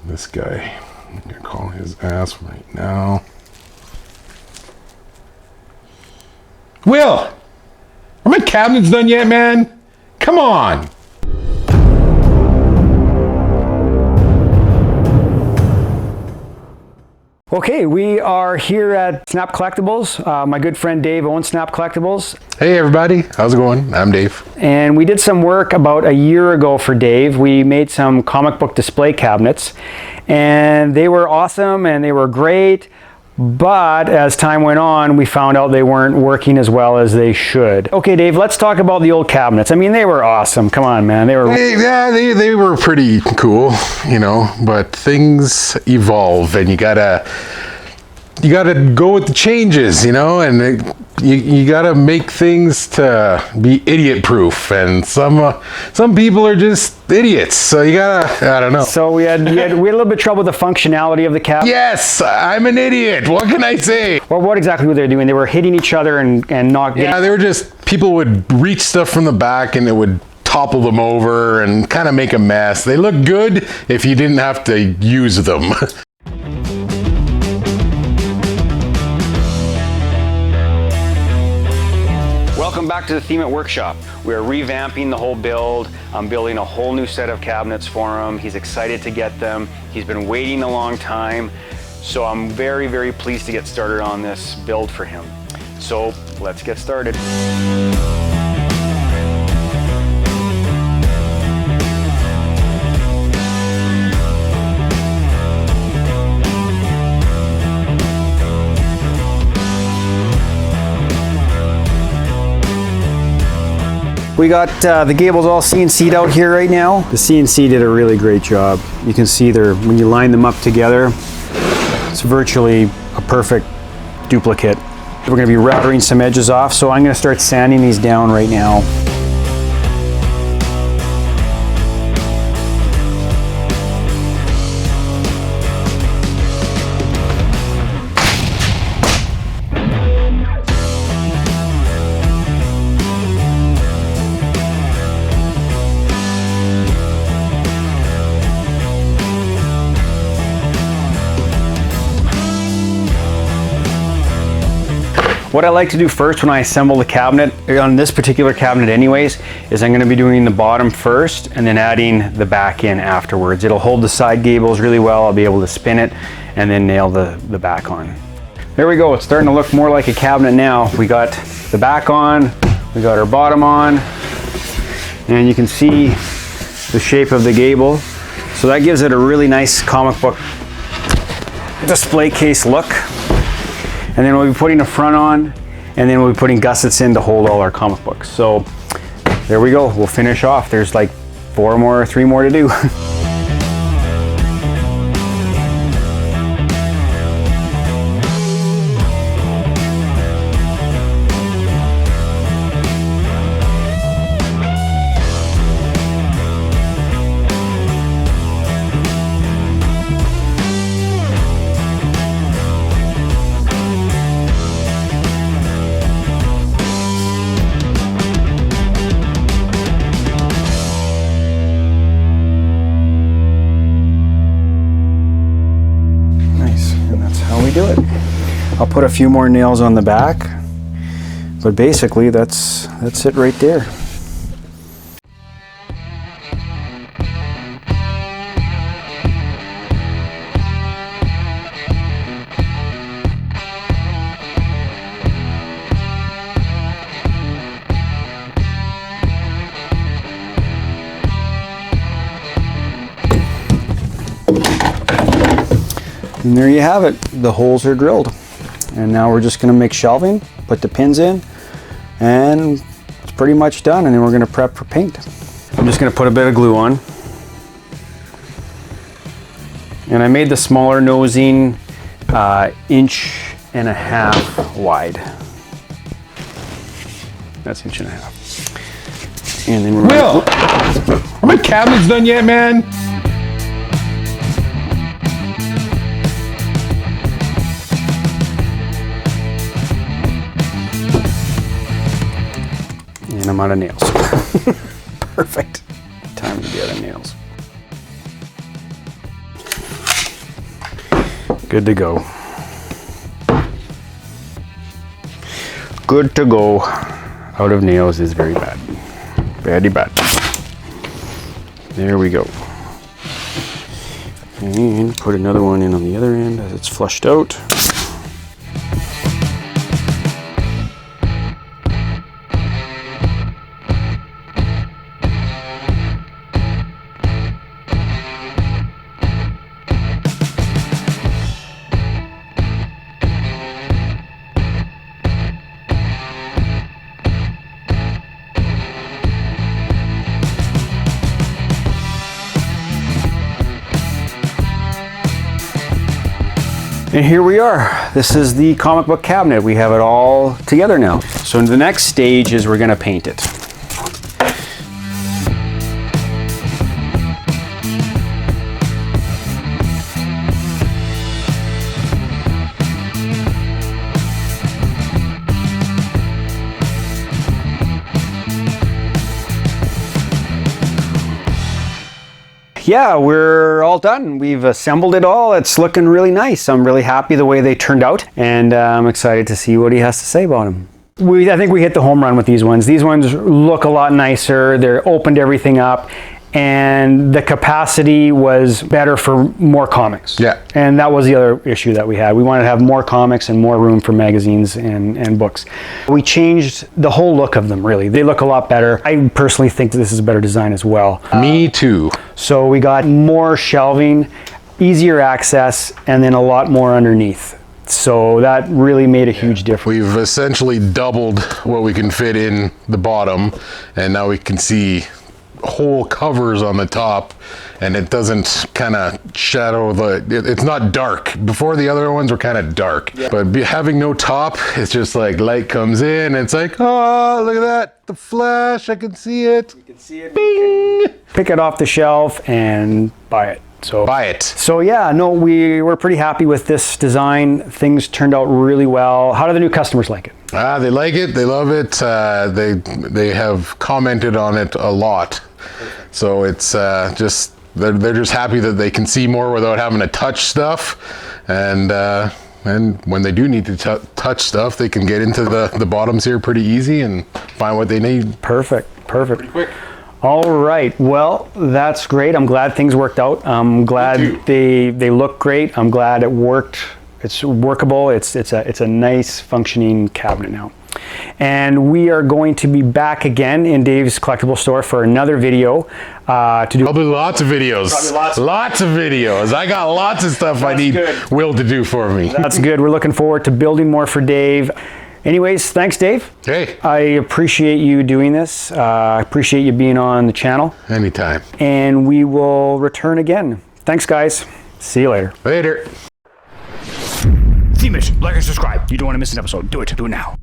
this guy. I'm gonna call his ass right now. Will, are my cabinets done yet, man? Come on. Okay, we are here at Snap Collectables. My good friend Dave owns Snap Collectables. Hey everybody, how's it going? I'm Dave. And we did some work about a year ago for Dave. We made some comic book display cabinets and they were awesome and they were great. But as time went on, we found out they weren't working as well as they should. Okay, Dave, let's talk about the old cabinets. I mean, they were awesome. Come on, man. They were pretty cool, you know, but things evolve and you gotta go with the changes, you know, and you gotta make things to be idiot proof, and some people are just idiots, so you gotta, I don't know. So we had a little bit of trouble with the functionality of the cabinet. Yes, I'm an idiot. What can I say? Well, what exactly were they doing? They were hitting each other and not getting... Yeah, they were just, people would reach stuff from the back and it would topple them over and kind of make a mess. They look good if you didn't have to use them. Welcome back to the Theme It Workshop. We are revamping the whole build. I'm building a whole new set of cabinets for him. He's excited to get them. He's been waiting a long time. So I'm very, very pleased to get started on this build for him. So let's get started. We got the gables all CNC'd out here right now. The CNC did a really great job. You can see there, when you line them up together, it's virtually a perfect duplicate. We're gonna be routering some edges off, so I'm gonna start sanding these down right now. What I like to do first when I assemble the cabinet, on this particular cabinet anyways, is I'm going to be doing the bottom first and then adding the back in afterwards. It'll hold the side gables really well. I'll be able to spin it and then nail the back on. There we go. It's starting to look more like a cabinet now. We got the back on, we got our bottom on, and you can see the shape of the gable. So that gives it a really nice comic book display case look. And then we'll be putting a front on, and then we'll be putting gussets in to hold all our comic books. So there we go, we'll finish off. There's like 3 more to do. Do it. I'll put a few more nails on the back, but basically that's it right there. And there you have it. The holes are drilled. And now we're just gonna make shelving, put the pins in, and it's pretty much done. And then we're gonna prep for paint. I'm just gonna put a bit of glue on. And I made the smaller nosing 1.5 inches wide. That's 1.5 inches. And then we're Will, are my cabinets done yet, man? And I'm out of nails. Perfect. Time to get out of nails. Good to go. Good to go. Out of nails is very bad. Very bad. There we go. And put another one in on the other end as it's flushed out. And here we are. This is the comic book cabinet. We have it all together now. So the next stage is we're gonna paint it. Yeah, we're all done. We've assembled it all. It's looking really nice. I'm really happy the way they turned out, and I'm excited to see what he has to say about them. I think we hit the home run with these ones. These ones look a lot nicer. They're opened everything up, and the capacity was better for more comics. Yeah. And that was the other issue that we had. We wanted to have more comics and more room for magazines and books. We changed the whole look of them, really. They look a lot better. I personally think that this is a better design as well. Me too. So we got more shelving, easier access, and then a lot more underneath. So that really made a huge difference. We've essentially doubled what we can fit in the bottom, and now we can see whole covers on the top, and it doesn't kind of shadow it's not dark. Before, the other ones were kind of dark, but having no top, it's just like light comes in, it's like, oh, look at that, the flash, I can see it. You can see it. Bing! Pick it off the shelf and buy it. So buy it. So yeah, no, we were pretty happy with this design. Things turned out really well. How do the new customers like it? They like it, they love it. They have commented on it a lot. So it's just, they're just happy that they can see more without having to touch stuff. And when they do need to touch stuff, they can get into the bottoms here pretty easy and find what they need. Perfect, perfect. Pretty quick. All right, well, that's great. I'm glad things worked out. I'm glad they look great. I'm glad it worked. It's workable. It's a nice functioning cabinet now. And we are going to be back again in Dave's collectible store for another video to do. Probably lots of videos. Lots of videos. I got lots of stuff I need Will to do for me. That's good. We're looking forward to building more for Dave. Anyways, thanks, Dave. Hey. I appreciate you doing this. I appreciate you being on the channel. Anytime. And we will return again. Thanks, guys. See you later. Later. Theme it, like and subscribe. You don't want to miss an episode. Do it now.